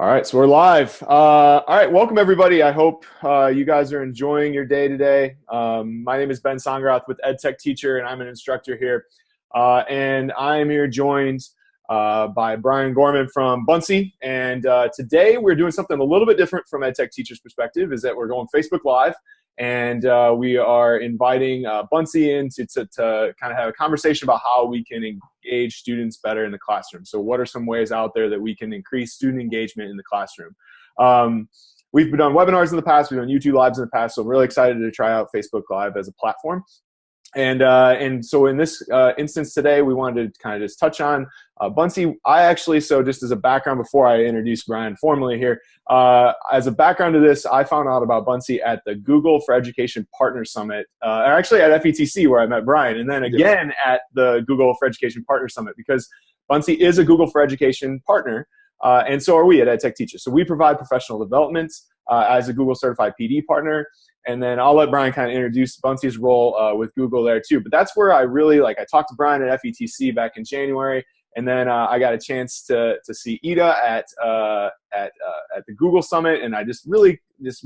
All right, so we're live. All right, welcome everybody. I hope you guys are enjoying your day today. My name is Sondgeroth with EdTechTeacher, and I'm an instructor here. And I am here joined by Bryan Gorman from Buncee. And today we're doing something a little bit different from EdTechTeacher's perspective, is that we're going Facebook Live. And we are inviting Buncee in to kind of have a conversation about how we can engage students better in the classroom. So what are some ways out there that we can increase student engagement in the classroom? We've done webinars in the past, we've done YouTube Lives in the past, so I'm really excited to try out Facebook Live as a platform. And so in this instance today, we wanted to kind of just touch on Buncee. So just as a background before I introduce Bryan formally here, as a background to this, I found out about Buncee at the Google for Education Partner Summit, or actually at FETC where I met Bryan, and then again at the Google for Education Partner Summit, because Buncee is a Google for Education partner, and so are we at EdTechTeacher. So we provide professional development as a Google certified PD partner. And then I'll let Bryan kind of introduce Buncee's role with Google there too. But that's where I really, I talked to Bryan at FETC back in January, and then I got a chance to see Ida at the Google Summit, and I just really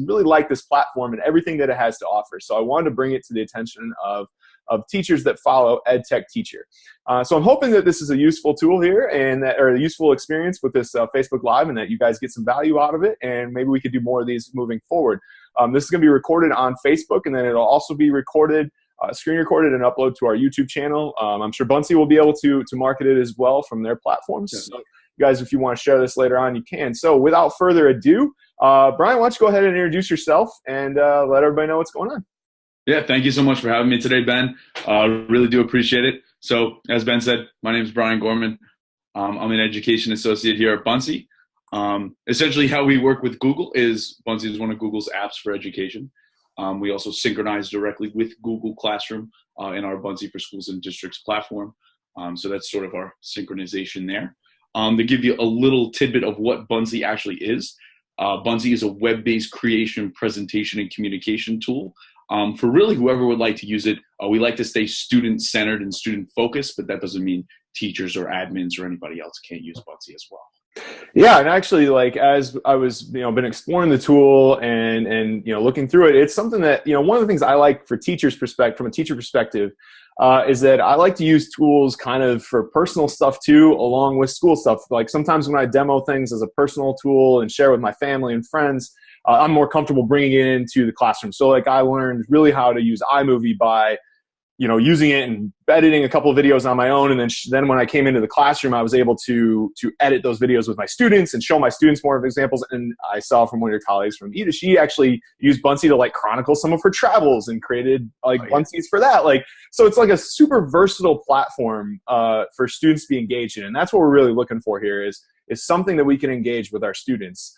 like this platform and everything that it has to offer. So I wanted to bring it to the attention of teachers that follow EdTechTeacher. So I'm hoping that this is a useful tool here, or a useful experience with this Facebook Live, and that you guys get some value out of it, and maybe we could do more of these moving forward. This is going to be recorded on Facebook, and then it'll also be recorded, screen recorded, and upload to our YouTube channel. I'm sure Buncee will be able to market it as well from their platforms. Yeah. So you guys, if you want to share this later on, you can. So without further ado, Bryan, why don't you go ahead and introduce yourself and let everybody know what's going on. Yeah, thank you so much for having me today, Ben. Really do appreciate it. So as Ben said, my name is Bryan Gorman. I'm an education associate here at Buncee. Essentially how we work with Google is Buncee is one of Google's apps for education. We also synchronize directly with Google Classroom in our Buncee for Schools and Districts platform. So that's sort of our synchronization there. To give you a little tidbit of what Buncee actually is, Buncee is a web-based creation, presentation, and communication tool. For really whoever would like to use it. We like to stay student-centered and student-focused, but that doesn't mean teachers or admins or anybody else can't use Buncee as well. Yeah, and actually, as I was, been exploring the tool and looking through it, it's something that, one of the things I like from a teacher perspective, is that I like to use tools kind of for personal stuff too, along with school stuff. Like sometimes when I demo things as a personal tool and share with my family and friends, I'm more comfortable bringing it into the classroom. So I learned really how to use iMovie by, using it and editing a couple of videos on my own. And then when I came into the classroom, I was able to edit those videos with my students and show my students more of examples. And I saw from one of your colleagues from Ida, she actually used Buncee to chronicle some of her travels and created Buncees for that. So it's a super versatile platform for students to be engaged in. And that's what we're really looking for here is something that we can engage with our students.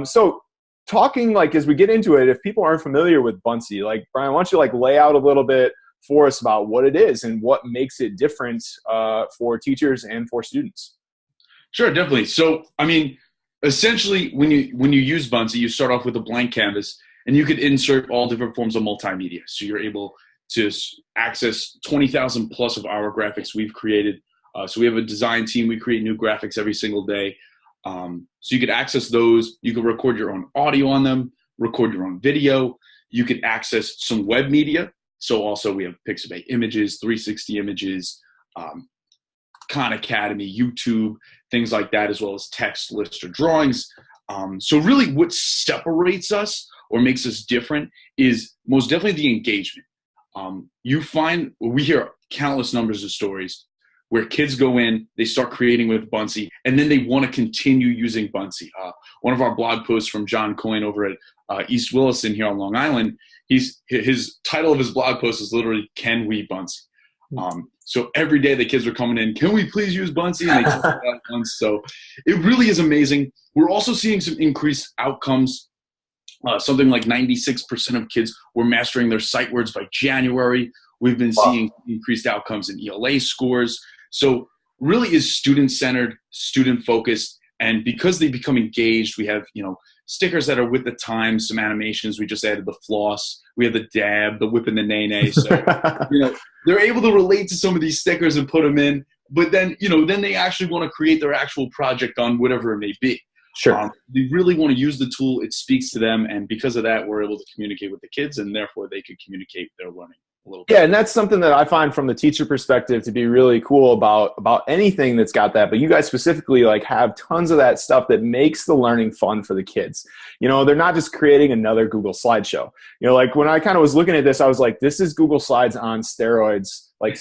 So talking as we get into it, if people aren't familiar with Buncee, Bryan, why don't you lay out a little bit for us about what it is and what makes it different for teachers and for students? Sure, definitely. So, essentially, when you use Buncee, you start off with a blank canvas, and you could insert all different forms of multimedia. So you're able to access 20,000 plus of our graphics we've created. So we have a design team. We create new graphics every single day. So you could access those. You can record your own audio on them, record your own video. You could access some web media. So also we have Pixabay images, 360 images, Khan Academy, YouTube, things like that, as well as text, list, or drawings. So really what separates us or makes us different is most definitely the engagement. We hear countless numbers of stories where kids go in, they start creating with Buncee, and then they want to continue using Buncee. One of our blog posts from John Coyne over at East Williston here on Long Island, his title of his blog post is literally, "Can we Buncee?" So every day the kids are coming in, "Can we please use Buncee?" And they talk about Buncee. So it really is amazing. We're also seeing some increased outcomes. Something like 96% of kids were mastering their sight words by January. We've been seeing increased outcomes in ELA scores. So really is student-centered, student-focused, and because they become engaged, we have, stickers that are with the times, some animations. We just added the floss. We have the dab, the whip and the nay-nay. So, they're able to relate to some of these stickers and put them in. But then, then they actually want to create their actual project on whatever it may be. Sure. They really want to use the tool. It speaks to them. And because of that, we're able to communicate with the kids, and therefore they could communicate their learning a little bit. Yeah, and that's something that I find from the teacher perspective to be really cool about anything that's got that. But you guys specifically like have tons of that stuff that makes the learning fun for the kids. You know, they're not just creating another Google slideshow. You know, like when I kind of was looking at this, I was like, this is Google Slides on steroids, like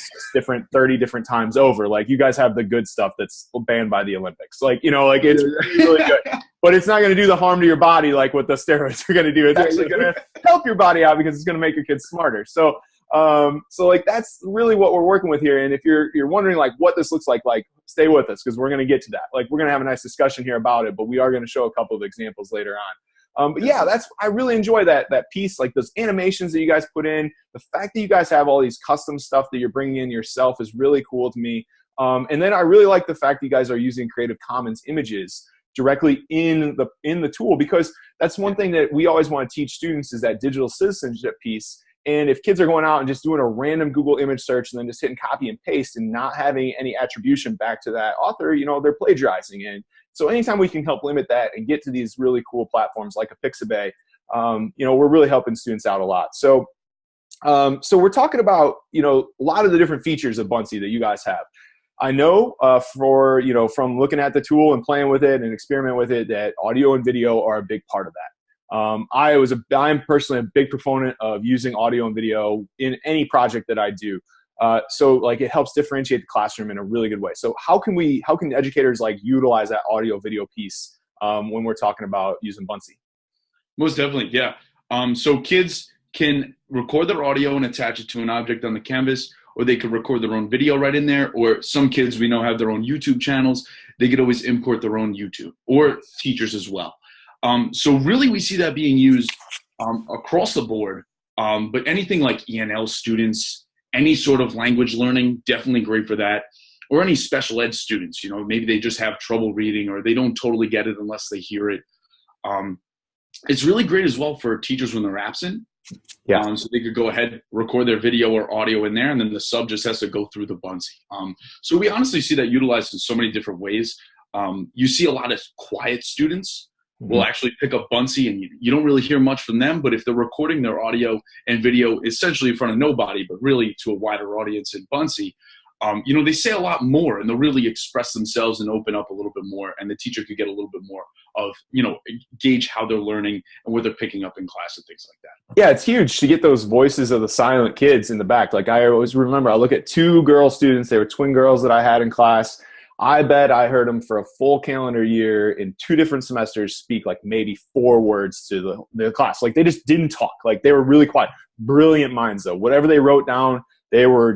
30 different times over. Like you guys have the good stuff that's banned by the Olympics. Like, you know, like it's really good. But it's not going to do the harm to your body like what the steroids are going to do. It's actually going to help your body out because it's going to make your kids smarter. So like that's really what we're working with here. And if you're wondering like what this looks like stay with us because we're going to get to that. Like we're going to have a nice discussion here about it, but we are going to show a couple of examples later on. But yeah, I really enjoy that piece, like those animations that you guys put in. The fact that you guys have all these custom stuff that you're bringing in yourself is really cool to me. And then I really like the fact that you guys are using Creative Commons images directly in the tool, because that's one thing that we always want to teach students is that digital citizenship piece. And if kids are going out and just doing a random Google image search and then just hitting copy and paste and not having any attribution back to that author, you know, they're plagiarizing. And so anytime we can help limit that and get to these really cool platforms like a Pixabay, you know, we're really helping students out a lot. So we're talking about, you know, a lot of the different features of Buncee that you guys have. I know from looking at the tool and playing with it and experimenting with it that audio and video are a big part of that. I'm personally a big proponent of using audio and video in any project that I do. So like it helps differentiate the classroom in a really good way. So how can educators like utilize that audio video piece when we're talking about using Buncee? Most definitely, yeah. So kids can record their audio and attach it to an object on the canvas, or they could record their own video right in there, or some kids we know have their own YouTube channels. They could always import their own YouTube, or teachers as well. So really we see that being used across the board, but anything like ENL students, any sort of language learning, definitely great for that, or any special ed students, you know, maybe they just have trouble reading or they don't totally get it unless they hear it. It's really great as well for teachers when they're absent. Yeah. So they could go ahead, record their video or audio in there, and then the sub just has to go through the Buncee. So we honestly see that utilized in so many different ways. You see a lot of quiet students will actually pick up Buncee, and you don't really hear much from them, but if they're recording their audio and video essentially in front of nobody, but really to a wider audience in Buncee, you know, they say a lot more and they'll really express themselves and open up a little bit more, and the teacher could get a little bit more of, you know, gauge how they're learning and what they're picking up in class and things like that. Yeah, it's huge to get those voices of the silent kids in the back. Like I always remember, I look at 2 girl students, they were twin girls that I had in class. I bet I heard them for a full calendar year in 2 different semesters speak like maybe 4 words to the class. Like they just didn't talk. Like they were really quiet. Brilliant minds though. Whatever they wrote down, they were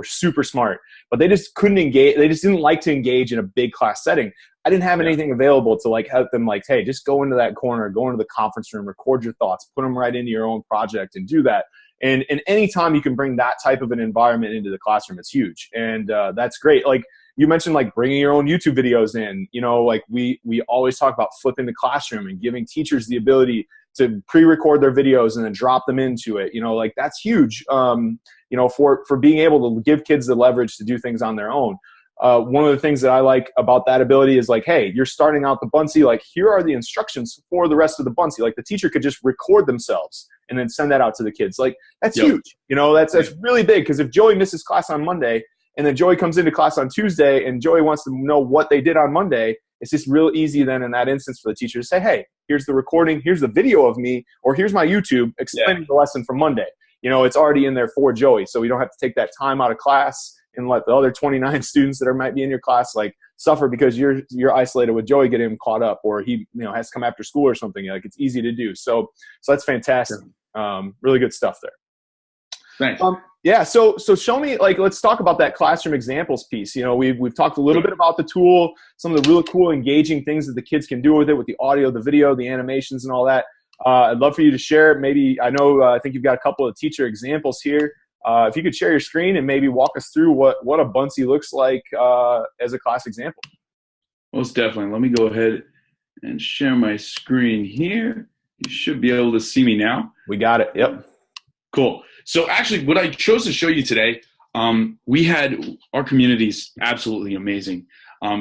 super smart. But they just couldn't engage. They just didn't like to engage in a big class setting. I didn't have anything available to like help them like, hey, just go into that corner, go into the conference room, record your thoughts, put them right into your own project and do that. And anytime you can bring that type of an environment into the classroom, it's huge. And that's great. Like, you mentioned like bringing your own YouTube videos in, you know, like we always talk about flipping the classroom and giving teachers the ability to pre-record their videos and then drop them into it. You know, like that's huge, you know, for being able to give kids the leverage to do things on their own. One of the things that I like about that ability is like, hey, you're starting out the Buncee, like here are the instructions for the rest of the Buncee. Like the teacher could just record themselves and then send that out to the kids. Like that's huge. You know, that's really big, because if Joey misses class on Monday, and then Joey comes into class on Tuesday and Joey wants to know what they did on Monday, it's just real easy then in that instance for the teacher to say, hey, here's the recording, here's the video of me, or here's my YouTube explaining the lesson from Monday. You know, it's already in there for Joey, so we don't have to take that time out of class and let the other 29 students that might be in your class like suffer because you're isolated with Joey getting him caught up, or he has to come after school or something. Like it's easy to do. So that's fantastic. Really good stuff there. Thanks. Yeah, so show me, like, let's talk about that classroom examples piece. You know, we've talked a little bit about the tool, some of the really cool, engaging things that the kids can do with it, with the audio, the video, the animations, and all that. I'd love for you to share. Maybe I think you've got a couple of teacher examples here. If you could share your screen and maybe walk us through what a Buncee looks like as a class example. Most definitely. Let me go ahead and share my screen here. You should be able to see me now. We got it. Yep. Cool. So actually, what I chose to show you today, we had our community's absolutely amazing.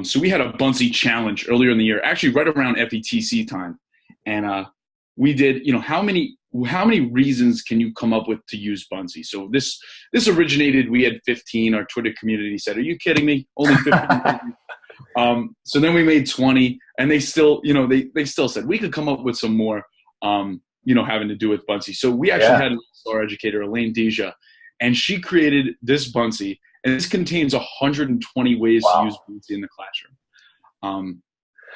So we had a Buncee challenge earlier in the year, actually right around FETC time. And we did, how many reasons can you come up with to use Buncee? So this originated, we had 15, our Twitter community said, are you kidding me? Only 15. So then we made 20, and they still, they still said we could come up with some more, having to do with Buncee. So we actually had our educator, Elaine Deja, and she created this Buncee, and this contains 120 ways to use Buncee in the classroom.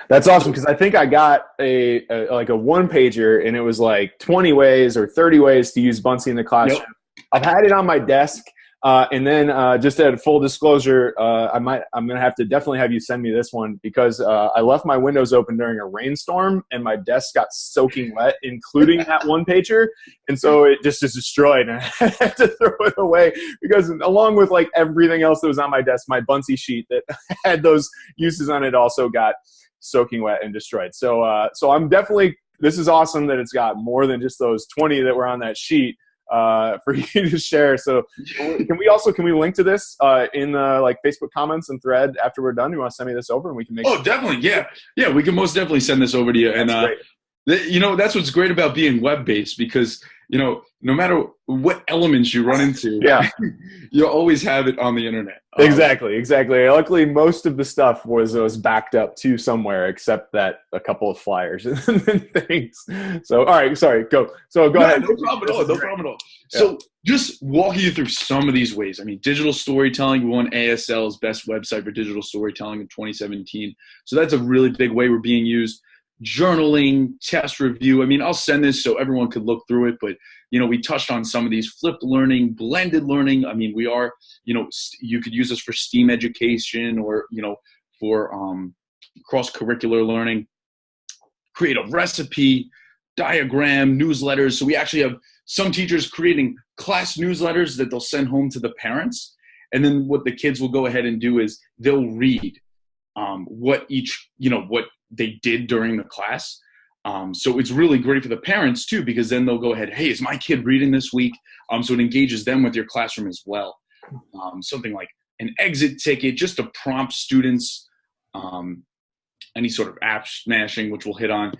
That's awesome, because I think I got a one pager, and it was like 20 ways or 30 ways to use Buncee in the classroom. Yep. I've had it on my desk, and then just at full disclosure, I'm gonna have to definitely have you send me this one, because I left my windows open during a rainstorm, and my desk got soaking wet, including that one pager, and so it just is destroyed, and I had to throw it away, because along with like everything else that was on my desk, my Buncee sheet that had those uses on it also got soaking wet and destroyed. So I'm definitely, this is awesome that it's got more than just those 20 that were on that sheet for you to share. So can we link to this in the like Facebook comments and thread after we're done? You want to send me this over and we can make definitely. Yeah, we can most definitely send this over to you. And that's what's great about being web-based, because no matter what elements you run into, you'll always have it on the internet. Exactly. Luckily, most of the stuff was backed up to somewhere, except that a couple of flyers and things. So, all right, sorry, go. So go ahead. No problem at all. So just walking you through some of these ways. I mean, digital storytelling, we won ASL's best website for digital storytelling in 2017. So that's a really big way we're being used. Journaling, test review. I mean, I'll send this so everyone could look through it, but we touched on some of these: flipped learning, blended learning. I mean, we are, you could use this for STEAM education, or for cross-curricular learning. Create a recipe, diagram, newsletters. So we actually have some teachers creating class newsletters that they'll send home to the parents, and then what the kids will go ahead and do is they'll read what they did during the class. So it's really great for the parents too, because then they'll go ahead, hey, is my kid reading this week? So it engages them with your classroom as well. Something like an exit ticket, just to prompt students, any sort of app smashing, which we'll hit on,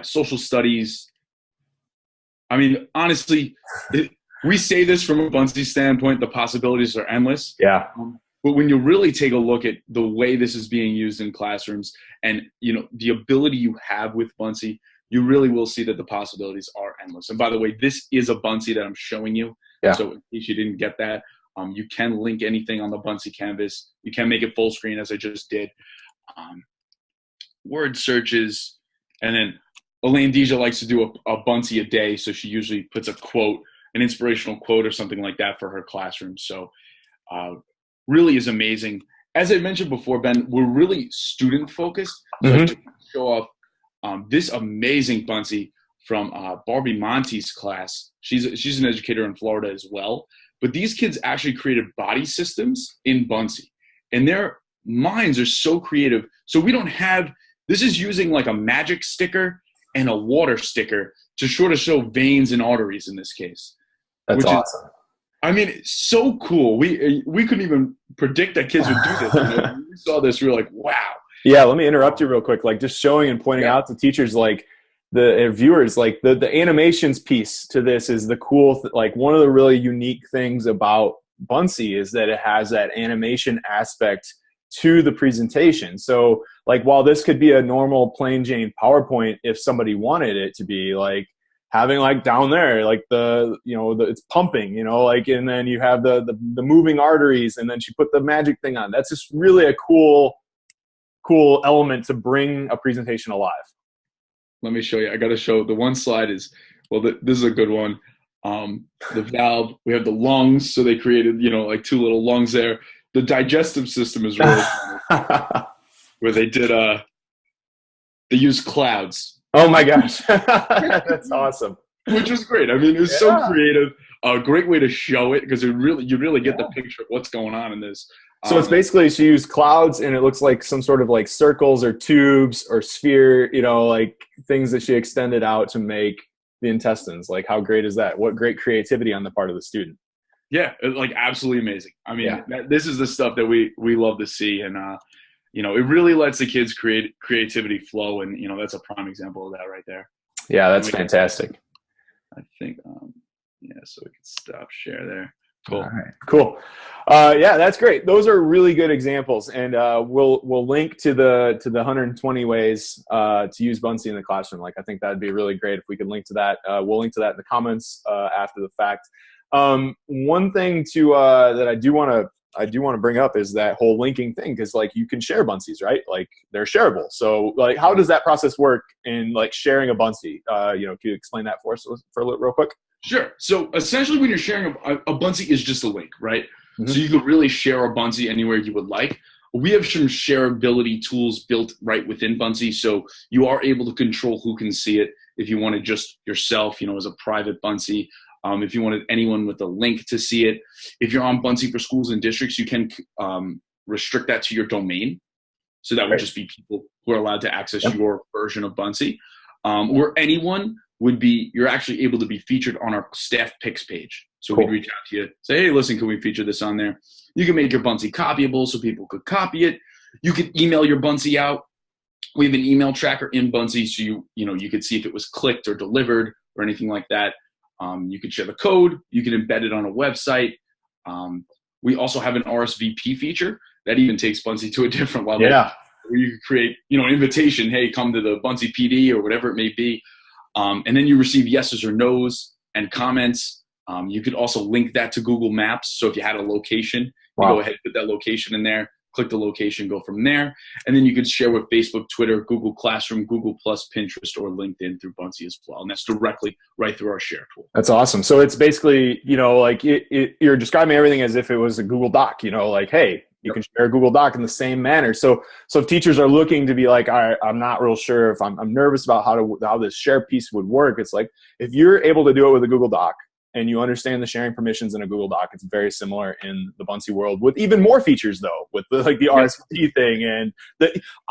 social studies. I mean, honestly, we say this from a Buncee standpoint, the possibilities are endless. Yeah. But when you really take a look at the way this is being used in classrooms, and the ability you have with Buncee, you really will see that the possibilities are endless. And by the way, this is a Buncee that I'm showing you. Yeah. So in case you didn't get that, you can link anything on the Buncee canvas. You can make it full screen, as I just did. Word searches, and then Elaine Deja likes to do a Buncee a day, so she usually puts a quote, an inspirational quote or something like that for her classroom. So really is amazing. As I mentioned before, Ben, we're really student focused. So I can show off this amazing Buncee from Barbie Monte's class. She's an educator in Florida as well. But these kids actually created body systems in Buncee, and their minds are so creative. So we don't have, this is using like a magic sticker and a water sticker to sort of show veins and arteries in this case. That's awesome. I mean, it's so cool. We couldn't even predict that kids would do this. When we saw this, we were like, wow. Yeah, let me interrupt you real quick. Like, just showing and pointing out to teachers, like the viewers, like the animations piece to this is the cool, like one of the really unique things about Buncee is that it has that animation aspect to the presentation. So like, while this could be a normal plain Jane PowerPoint, if somebody wanted it to be like, having like down there, like it's pumping, like, and then you have the moving arteries, and then she put the magic thing on. That's just really a cool element to bring a presentation alive. Let me show you. I got to show, the one slide is, this is a good one. The valve, we have the lungs. So they created, like two little lungs there. The digestive system is really funny, where they did, they used clouds. Oh my gosh. That's awesome. Which was great. I mean, it was so creative. A great way to show it, because you really get the picture of what's going on in this. So it's basically, she used clouds, and it looks like some sort of like circles or tubes or sphere, like things that she extended out to make the intestines. Like, how great is that? What great creativity on the part of the student. Yeah, like absolutely amazing. I mean, this is the stuff that we love to see. And you know, it really lets the kids creativity flow. And, you know, that's a prime example of that right there. Yeah, that's fantastic. I think, yeah, so we can stop share there. Cool. All right, cool. Yeah, that's great. Those are really good examples, and we'll link to the 120 ways to use Buncee in the classroom. Like, I think that'd be really great if we could link to that. We'll link to that in the comments after the fact. One thing that I do want to bring up is that whole linking thing, because like you can share Buncees, right? Like they're shareable. So like, how does that process work in like sharing a Buncee? You know, can you explain that for us for real quick? Sure. So essentially, when you're sharing a Buncee is just a link, right? Mm-hmm. So you could really share a Buncee anywhere you would like. We have some shareability tools built right within Buncee, so you are able to control who can see it. If you wanted just yourself, you know, as a private Buncee, if you wanted anyone with a link to see it. If you're on Buncee for schools and districts, you can restrict that to your domain. So that would just be people who are allowed to access your version of Buncee. Or anyone you're actually able to be featured on our staff picks page. So we'd reach out to you, say, hey, listen, can we feature this on there? You can make your Buncee copyable so people could copy it. You could email your Buncee out. We have an email tracker in Buncee, so you could see if it was clicked or delivered or anything like that. You could share the code. You can embed it on a website. We also have an RSVP feature that even takes Buncee to a different level. Yeah. Where you can create, an invitation, hey, come to the Buncee PD or whatever it may be. And then you receive yeses or nos and comments. You could also link that to Google Maps. So if you had a location, you go ahead and put that location in there, click the location, go from there. And then you could share with Facebook, Twitter, Google Classroom, Google+, Pinterest, or LinkedIn through Buncee as well. And that's directly right through our share tool. That's awesome. So it's basically, like you're describing everything as if it was a Google Doc, like, hey, you can share a Google Doc in the same manner. So if teachers are looking to be like, all right, I'm not real sure if I'm nervous about how this share piece would work. It's like, if you're able to do it with a Google Doc and you understand the sharing permissions in a Google Doc, it's very similar in the Buncee world with even more features though, with the RSVP thing. And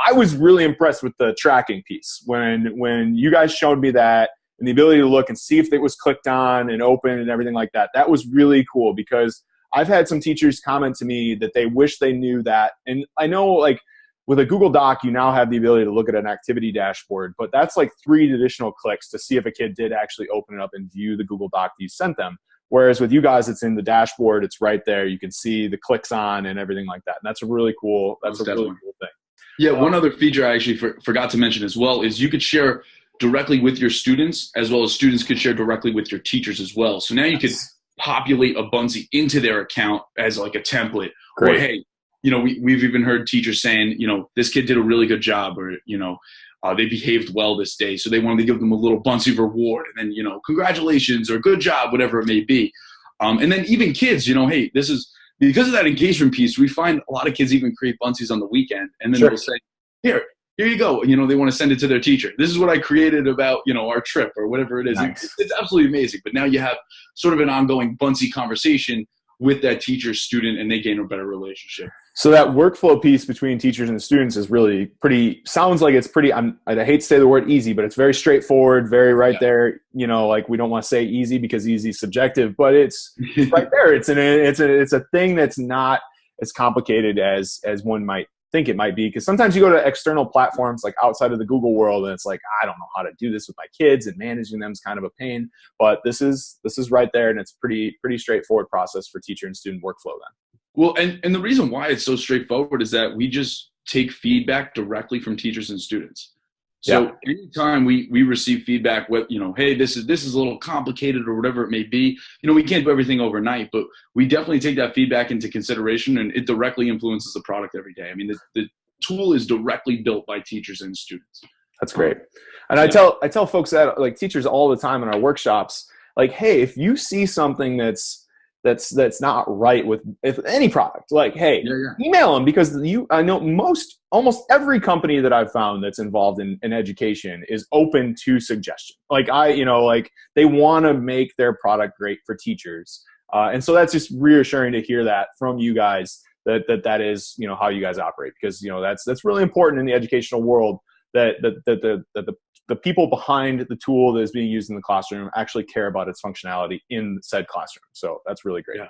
I was really impressed with the tracking piece when you guys showed me that, and the ability to look and see if it was clicked on and open and everything like that. That was really cool, because I've had some teachers comment to me that they wish they knew that. And I know, like, with a Google Doc, you now have the ability to look at an activity dashboard, but that's like 3 additional clicks to see if a kid did actually open it up and view the Google Doc that you sent them. Whereas with you guys, it's in the dashboard. It's right there. You can see the clicks on and everything like that. And that's a really cool, really cool thing. Yeah, one other feature I actually forgot to mention as well is you could share directly with your students, as well as students could share directly with your teachers as well. So now you could populate a Buncee into their account as like a template. Great. Or hey, we've even heard teachers saying, this kid did a really good job, or they behaved well this day, so they wanted to give them a little Buncee reward, and then congratulations or good job, whatever it may be. And then even kids, hey, this is because of that engagement piece. We find a lot of kids even create Buncees on the weekend, and then they'll say, here you go. They want to send it to their teacher. This is what I created about, our trip or whatever it is. Nice. It's absolutely amazing. But now you have sort of an ongoing Buncee conversation with that teacher student, and they gain a better relationship. So that workflow piece between teachers and students is really sounds like it's pretty, I hate to say the word easy, but it's very straightforward, very there. Like, we don't want to say easy because easy is subjective, but it's right there. It's a thing that's not as complicated as one might think it might be, because sometimes you go to external platforms like outside of the Google world, and it's like, I don't know how to do this with my kids, and managing them is kind of a pain. But this is right there, and it's pretty straightforward process for teacher and student workflow then. Well, and the reason why it's so straightforward is that we just take feedback directly from teachers and students. So anytime we receive feedback, hey, this is a little complicated or whatever it may be, we can't do everything overnight, but we definitely take that feedback into consideration, and it directly influences the product every day. I mean, the tool is directly built by teachers and students. That's great. And I tell folks that, like, teachers all the time in our workshops, like, hey, if you see something that's not right with any product, like, hey, email them, because I know almost every company that I've found that's involved in education is open to suggestion. Like, they want to make their product great for teachers. And so that's just reassuring to hear that from you guys, that is, how you guys operate, because, that's really important in the educational world, that the people behind the tool that is being used in the classroom actually care about its functionality in said classroom. So that's really great. Yeah,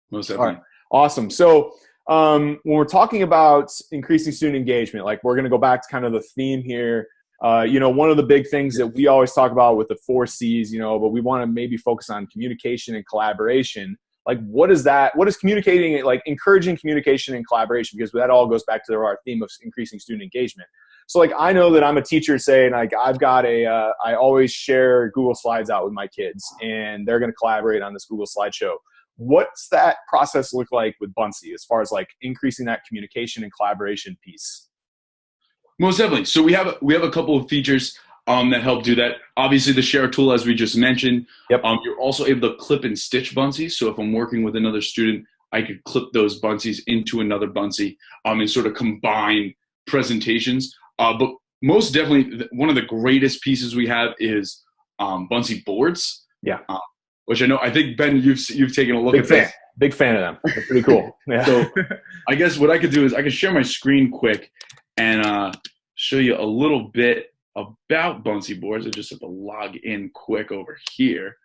most definitely. All right. Awesome. So when we're talking about increasing student engagement, like we're going to go back to kind of the theme here. One of the big things that we always talk about with the 4 C's, but we want to maybe focus on communication and collaboration. Like, what is communicating, like encouraging communication and collaboration? Because that all goes back to our theme of increasing student engagement. So like, I know that I'm a teacher saying like, I always share Google Slides out with my kids and they're going to collaborate on this Google slideshow. What's that process look like with Buncee as far as like increasing that communication and collaboration piece? Most definitely. So we have a couple of features that help do that. Obviously, the share tool, as we just mentioned. Yep. You're also able to clip and stitch Buncees. So if I'm working with another student, I could clip those Buncees into another Buncee and sort of combine presentations. But most definitely, one of the greatest pieces we have is Buncee Boards. Yeah. Which I think, Ben, you've taken a look at this. Big fan of them. They're pretty cool. Yeah. So I guess what I could do is I could share my screen quick and show you a little bit about Buncee Boards. I just have to log in quick over here.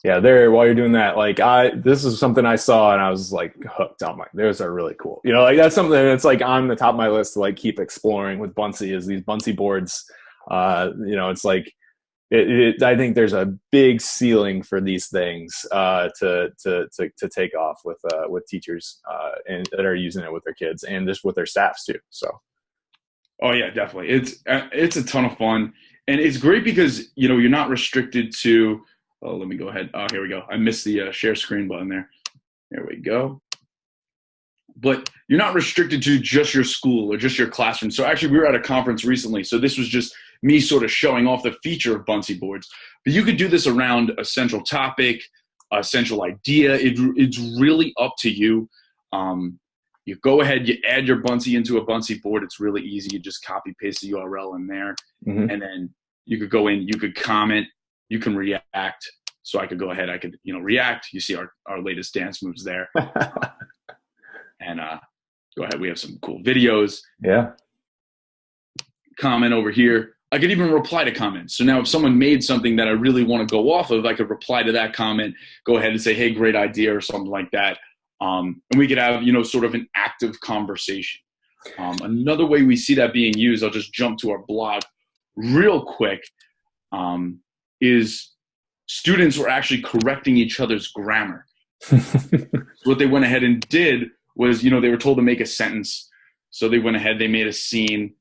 Yeah, while you're doing that, like this is something I saw and I was like hooked on. Those are really cool. Like that's something that's like on the top of my list to like keep exploring with Buncee is these Buncee Boards. It's like I think there's a big ceiling for these things to take off with teachers and that are using it with their kids and just with their staffs too. So. Oh yeah, definitely. It's a ton of fun, and it's great because you're not restricted to. Oh, let me go ahead. Oh, here we go. I missed the share screen button there. There we go. But you're not restricted to just your school or just your classroom. So actually, we were at a conference recently. So this was just me sort of showing off the feature of Buncee Boards. But you could do this around a central topic, a central idea. It's really up to you. You go ahead, you add your Buncee into a Buncee board. It's really easy. You just copy paste the URL in there. Mm-hmm. And then you could go in, you could comment, you can react. So I could go ahead, I could, react. You see our latest dance moves there. And go ahead, we have some cool videos. Yeah. Comment over here. I could even reply to comments. So now if someone made something that I really want to go off of, I could reply to that comment, go ahead and say, hey, great idea or something like that. And we could have, sort of an active conversation. Another way we see that being used, I'll just jump to our blog real quick, is students were actually correcting each other's grammar. So what they went ahead and did was, they were told to make a sentence. So they went ahead, they made a scene.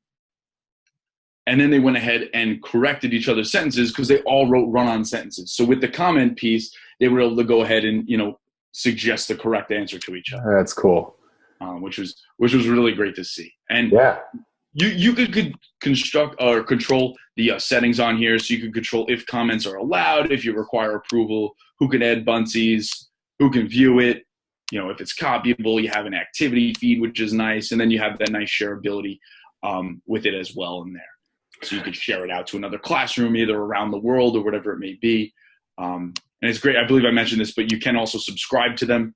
And then they went ahead and corrected each other's sentences because they all wrote run-on sentences. So with the comment piece, they were able to go ahead and, suggest the correct answer to each other. That's cool. Which was really great to see. And yeah, you could construct or control the settings on here. So you could control if comments are allowed, if you require approval, who can add Buncees, who can view it. If it's copyable, you have an activity feed, which is nice. And then you have that nice shareability with it as well in there. So you could share it out to another classroom, either around the world or whatever it may be. And it's great. I believe I mentioned this, but you can also subscribe to them.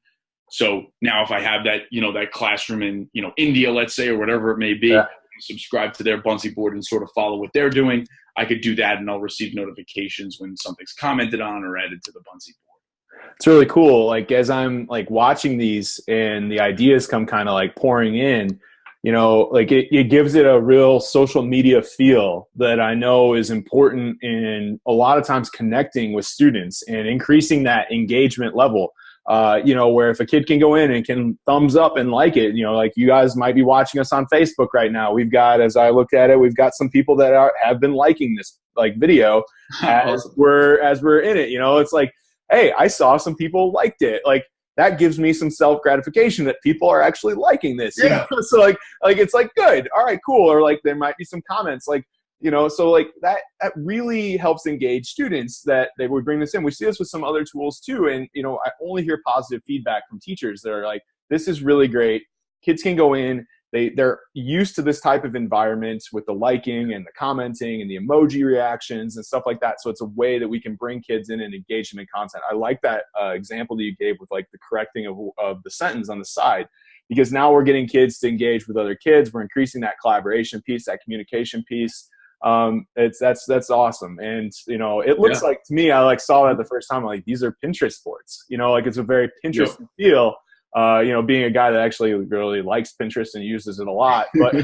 So now if I have that, that classroom in, India, let's say, or whatever it may be, yeah, subscribe to their Buncee board and sort of follow what they're doing. I could do that and I'll receive notifications when something's commented on or added to the Buncee board. It's really cool. Like as I'm like watching these and the ideas come kind of like pouring in, like it gives it a real social media feel that I know is important in a lot of times connecting with students and increasing that engagement level. Where if a kid can go in and can thumbs up and like it, like you guys might be watching us on Facebook right now. We've got, as I looked at it, we've got some people that have been liking this like video as we're in it. It's like, hey, I saw some people liked it. Like, that gives me some self-gratification that people are actually liking this. Yeah. So like it's like, good. All right, cool. Or like there might be some comments like, so like that really helps engage students that they would bring this in. We see this with some other tools too. And, I only hear positive feedback from teachers that are like, this is really great. Kids can go in. They're used to this type of environment with the liking and the commenting and the emoji reactions and stuff like that. So it's a way that we can bring kids in and engage them in content. I like that example that you gave with like the correcting of the sentence on the side, because now we're getting kids to engage with other kids. We're increasing that collaboration piece, that communication piece. That's awesome. And, it looks like to me, I like saw that the first time, like these are Pinterest boards, like it's a very Pinterest feel. being a guy that actually really likes Pinterest and uses it a lot, but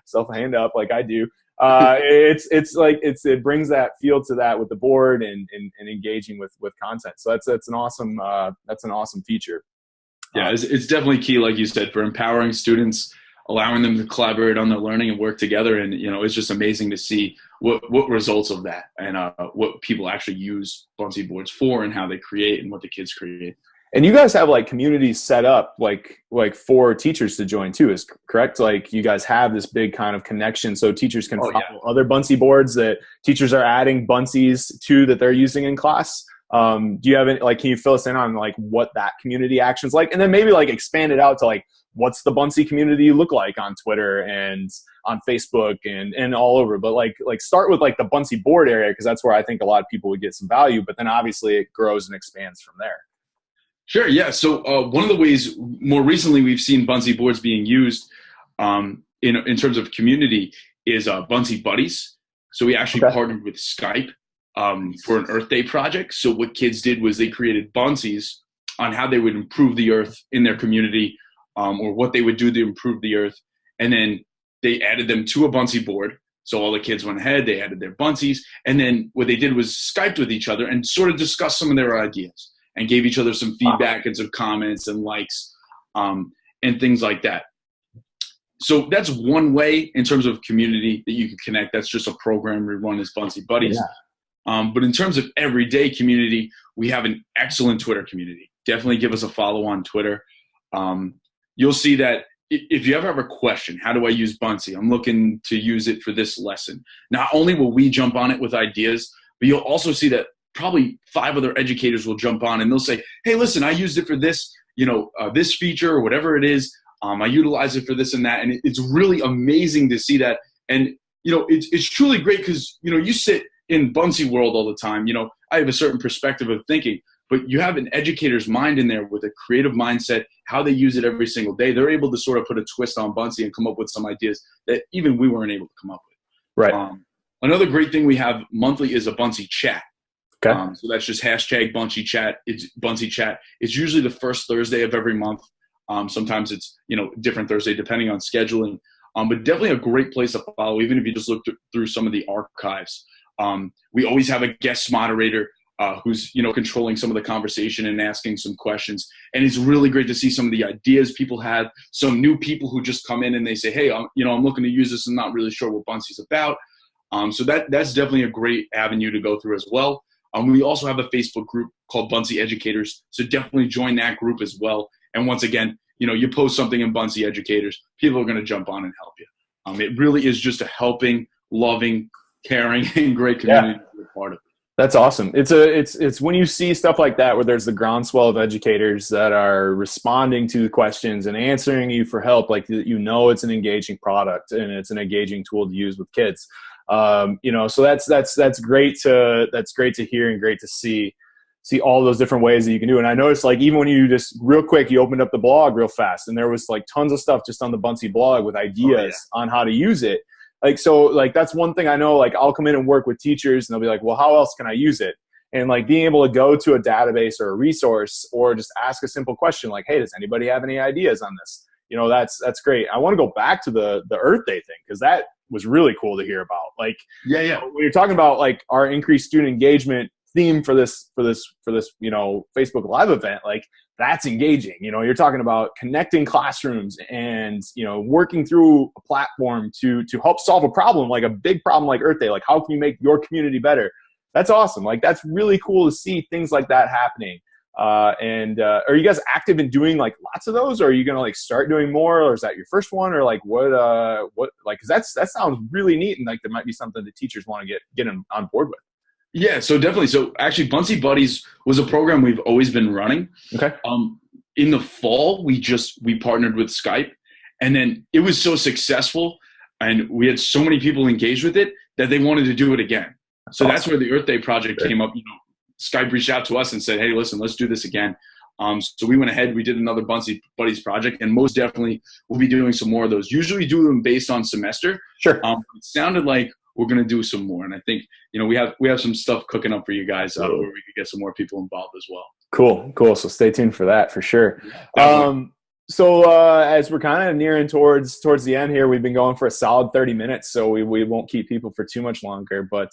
self a hand up like I do. It brings that feel to that with the board and engaging with content. So that's an awesome feature. Yeah, it's definitely key, like you said, for empowering students, allowing them to collaborate on their learning and work together. And, it's just amazing to see what results of that and what people actually use Buncee Boards for and how they create and what the kids create. And you guys have like communities set up like for teachers to join too, is correct? Like you guys have this big kind of connection so teachers can follow other Buncee boards that teachers are adding Buncees to that they're using in class. Do you have any, can you fill us in on like what that community action's like? And then maybe like expand it out to like, what's the Buncee community look like on Twitter and on Facebook and all over? But like start with like the Buncee board area, because that's where I think a lot of people would get some value, but then obviously it grows and expands from there. Sure, yeah. So one of the ways more recently we've seen Buncee Boards being used in terms of community is Buncee Buddies. So we actually partnered with Skype for an Earth Day project. So what kids did was they created Buncees on how they would improve the Earth in their community, or what they would do to improve the Earth. And then they added them to a Buncee board. So all the kids went ahead, they added their Buncees. And then what they did was Skyped with each other and sort of discussed some of their ideas and gave each other some feedback and some comments and likes and things like that. So that's one way in terms of community that you can connect. That's just a program we run as Buncee Buddies. Yeah. But in terms of everyday community, we have an excellent Twitter community. Definitely give us a follow on Twitter. You'll see that if you ever have a question, how do I use Buncee? I'm looking to use it for this lesson. Not only will we jump on it with ideas, but you'll also see that probably 5 other educators will jump on and they'll say, hey, listen, I used it for this, this feature or whatever it is. I utilize it for this and that. And it's really amazing to see that. And, it's truly great because, you sit in Buncee world all the time. I have a certain perspective of thinking, but you have an educator's mind in there with a creative mindset, how they use it every single day. They're able to sort of put a twist on Buncee and come up with some ideas that even we weren't able to come up with. Right. Another great thing we have monthly is a Buncee chat. Okay. So that's just hashtag Buncee chat. It's Buncee chat. It's usually the first Thursday of every month. Sometimes it's, different Thursday depending on scheduling. But definitely a great place to follow, even if you just look through some of the archives. We always have a guest moderator who's, controlling some of the conversation and asking some questions. And it's really great to see some of the ideas people have, some new people who just come in and they say, hey, I'm looking to use this. I'm not really sure what Buncee's about. So that's definitely a great avenue to go through as well. We also have a Facebook group called Buncee Educators, so definitely join that group as well. And once again, you post something in Buncee Educators, people are going to jump on and help you. It really is just a helping, loving, caring, and great community to be a part of. That's awesome. It's when you see stuff like that where there's the groundswell of educators that are responding to the questions and answering you for help, like it's an engaging product and it's an engaging tool to use with kids. So that's great to hear and great to see all those different ways that you can do. And I noticed like even when you just real quick, you opened up the blog real fast and there was like tons of stuff just on the Buncee blog with ideas on how to use it. So that's one thing I know, like I'll come in and work with teachers and they'll be like, well, how else can I use it? And like being able to go to a database or a resource or just ask a simple question like, hey, does anybody have any ideas on this? That's great. I want to go back to the Earth Day thing because that was really cool to hear about. Like, when you're talking about like our increased student engagement theme for this Facebook Live event, like that's engaging. You're talking about connecting classrooms and working through a platform to help solve a problem, like a big problem like Earth Day. Like how can you make your community better? That's awesome. Like that's really cool to see things like that happening. And are you guys active in doing like lots of those, or are you gonna like start doing more, or is that your first one, or like what like, because that sounds really neat and like there might be something that teachers want to get on board with. Yeah, so definitely. So actually Buncee Buddies was a program we've always been running. Okay. In the fall, we partnered with Skype, and then it was so successful and we had so many people engaged with it that they wanted to do it again. So that's where the Earth Day project came up. Skype reached out to us and said, hey, listen, let's do this again. So we went ahead, we did another Buncee Buddies project, and most definitely we'll be doing some more of those. Usually do them based on semester. Sure. It sounded like we're going to do some more. And I think, we have some stuff cooking up for you guys where we could get some more people involved as well. Cool, cool. So stay tuned for that for sure. Definitely. As we're kind of nearing towards the end here, we've been going for a solid 30 minutes, so we won't keep people for too much longer. But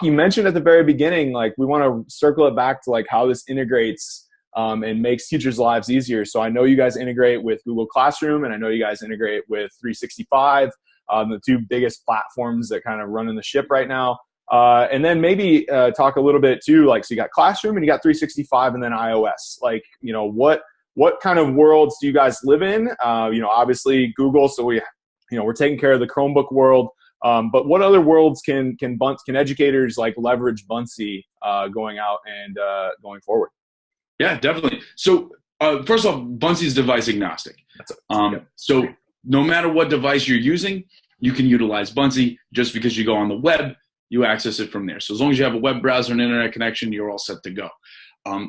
you mentioned at the very beginning, like we want to circle it back to like how this integrates and makes teachers' lives easier. So I know you guys integrate with Google Classroom, and I know you guys integrate with 365, the two biggest platforms that kind of run in the ship right now. And then maybe talk a little bit too, like, so you got Classroom and you got 365 and then iOS. Like, you know, what kind of worlds do you guys live in? You know, obviously Google, so we're taking care of the Chromebook world. But what other worlds can educators like leverage Buncee going out and going forward? Yeah, definitely. So first off, Buncee is device agnostic. So no matter what device you're using, you can utilize Buncee. Just because you go on the web, you access it from there. So as long as you have a web browser and internet connection, you're all set to go.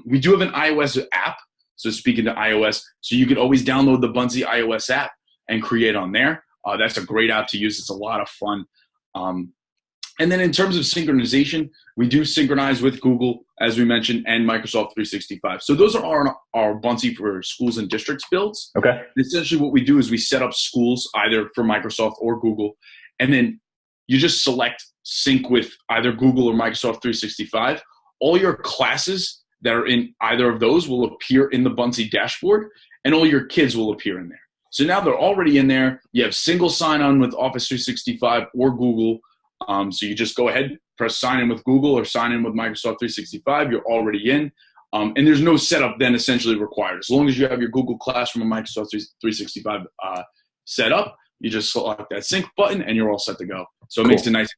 We do have an iOS app. So speaking to iOS, so you can always download the Buncee iOS app and create on there. That's a great app to use. It's a lot of fun. And then in terms of synchronization, we do synchronize with Google, as we mentioned, and Microsoft 365. So those are our Buncee for schools and districts builds. Okay. And essentially what we do is we set up schools either for Microsoft or Google, and then you just select sync with either Google or Microsoft 365. All your classes that are in either of those will appear in the Buncee dashboard, and all your kids will appear in there. So now they're already in there. You have single sign-on with Office 365 or Google. So you just go ahead, press sign in with Google or sign in with Microsoft 365. You're already in. And there's no setup then essentially required. As long as you have your Google Classroom and Microsoft 365 set up, you just select that sync button and you're all set to go. So it makes it nice.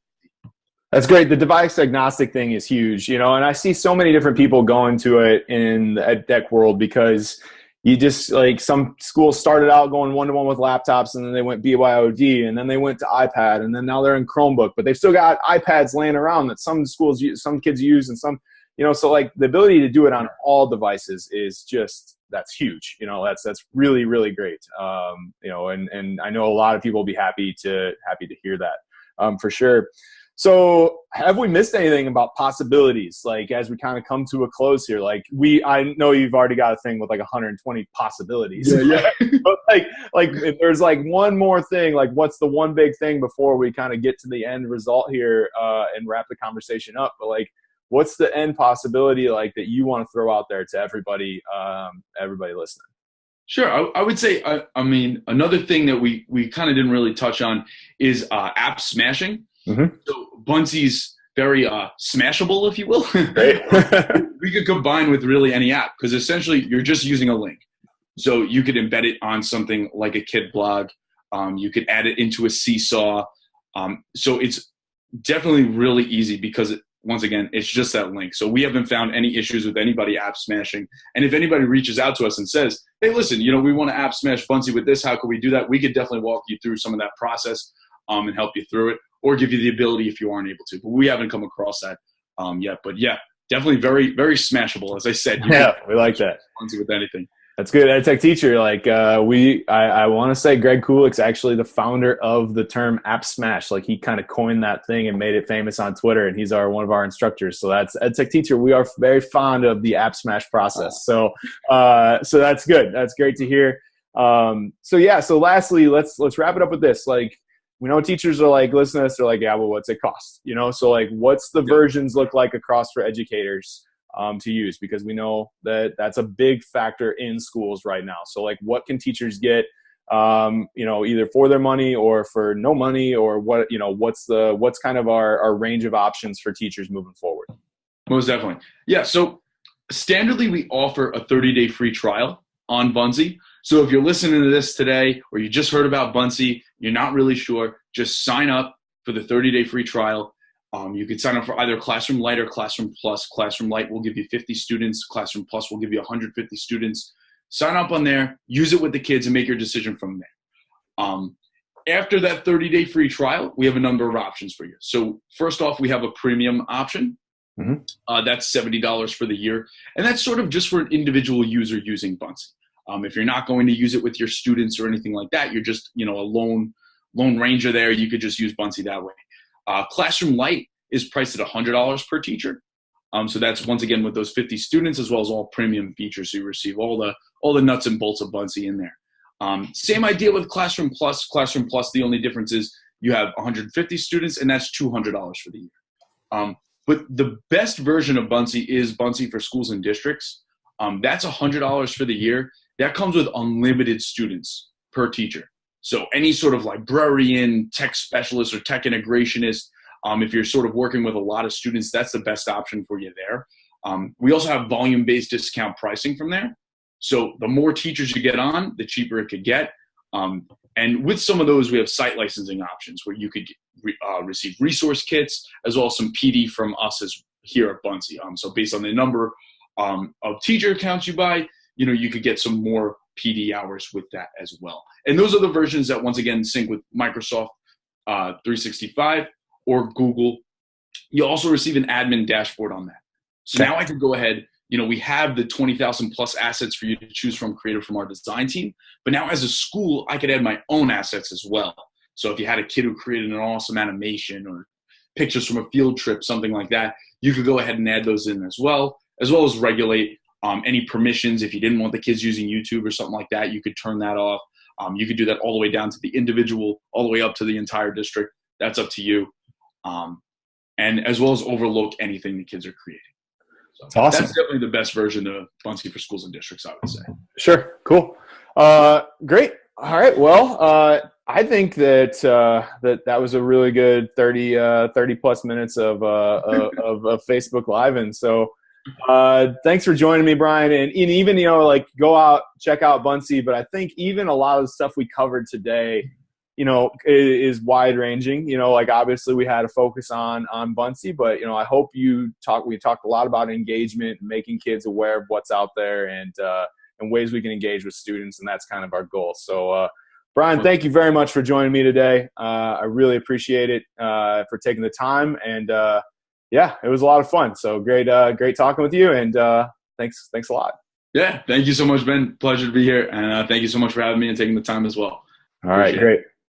That's great. The device agnostic thing is huge, you know, and I see so many different people going to it in the EdTech world because you just, like, some schools started out going one-to-one with laptops, and then they went BYOD, and then they went to iPad, and then now they're in Chromebook, but they've still got iPads laying around that some schools use, some kids use, and some, you know, so like the ability to do it on all devices is just, that's huge. You know, that's really, really great. You know, and I know a lot of people will be happy to hear that for sure. So have we missed anything about possibilities? Like, as we kind of come to a close here, like I know you've already got a thing with like 120 possibilities. Yeah. But like if there's like one more thing, like what's the one big thing before we kind of get to the end result here and wrap the conversation up? But like, what's the end possibility like that you want to throw out there to everybody listening? Sure. I would say, I mean, another thing that we kind of didn't really touch on is app smashing. Mm-hmm. So Buncee's very smashable, if you will. Great. We could combine with really any app because essentially you're just using a link. So you could embed it on something like a kid blog. You could add it into a Seesaw. So it's definitely really easy because, once again, it's just that link. So we haven't found any issues with anybody app smashing. And if anybody reaches out to us and says, hey, listen, you know, we want to app smash Buncee with this, how can we do that? We could definitely walk you through some of that process and help you through it, or give you the ability if you aren't able to. But we haven't come across that yet. But yeah, definitely very, very smashable. As I said, we like that. Buncee with anything. That's good. EdTechTeacher, like I want to say Greg Kulik's actually the founder of the term app smash. Like, he kind of coined that thing and made it famous on Twitter, and he's one of our instructors. So that's EdTechTeacher. We are very fond of the app smash process. So that's good. That's great to hear. So lastly, let's wrap it up with this. Like, we know teachers are like, listen to this, they're like, yeah, well, what's it cost? You know, so like, what's the versions look like across for educators to use? Because we know that that's a big factor in schools right now. So like, what can teachers get, you know, either for their money or for no money, or what, you know, what's kind of our range of options for teachers moving forward? Most definitely. Yeah. So standardly, we offer a 30-day free trial on Buncee. So if you're listening to this today, or you just heard about Buncee, you're not really sure, just sign up for the 30-day free trial. You can sign up for either Classroom Lite or Classroom Plus. Classroom Lite will give you 50 students. Classroom Plus will give you 150 students. Sign up on there, use it with the kids, and make your decision from there. After that 30-day free trial, we have a number of options for you. So first off, we have a premium option. Mm-hmm. That's $70 for the year. And that's sort of just for an individual user using Buncee. If you're not going to use it with your students or anything like that, you're just, you know, a lone ranger there, you could just use Buncee that way. Classroom Lite is priced at $100 per teacher. So that's once again with those 50 students as well as all premium features. So you receive all the nuts and bolts of Buncee in there. Same idea with Classroom Plus. Classroom Plus, the only difference is you have 150 students, and that's $200 for the year. But the best version of Buncee is Buncee for schools and districts. That's $100 for the year. That comes with unlimited students per teacher. So any sort of librarian, tech specialist, or tech integrationist, if you're sort of working with a lot of students, that's the best option for you there. We also have volume-based discount pricing from there. So the more teachers you get on, the cheaper it could get. And with some of those, we have site licensing options where you could receive resource kits as well as some PD from us here at Buncee. So based on the number of teacher accounts you buy, you could get some more PD hours with that as well. And those are the versions that, once again, sync with Microsoft 365 or Google. You'll also receive an admin dashboard on that. So now I can go ahead, we have the 20,000 plus assets for you to choose from created from our design team. But now as a school, I could add my own assets as well. So if you had a kid who created an awesome animation or pictures from a field trip, something like that, you could go ahead and add those in as well as regulate any permissions. If you didn't want the kids using YouTube or something like that, you could turn that off. You could do that all the way down to the individual, all the way up to the entire district. That's up to you. And as well as overlook anything the kids are creating. So that's awesome. That's definitely the best version of Buncee for schools and districts, I would say. Sure. Cool. Great. All right. Well, I think that that was a really good 30 plus minutes of Facebook Live. And so thanks for joining me, Bryan. And even, go out, check out Buncee. But I think even a lot of the stuff we covered today, is wide ranging. Obviously we had a focus on Buncee, but, I hope we talked a lot about engagement and making kids aware of what's out there and ways we can engage with students. And that's kind of our goal. So, Bryan, thank you very much for joining me today. I really appreciate it for taking the time. And yeah, it was a lot of fun. So great talking with you. And thanks a lot. Yeah. Thank you so much, Ben. Pleasure to be here. And thank you so much for having me and taking the time as well. All right. Great.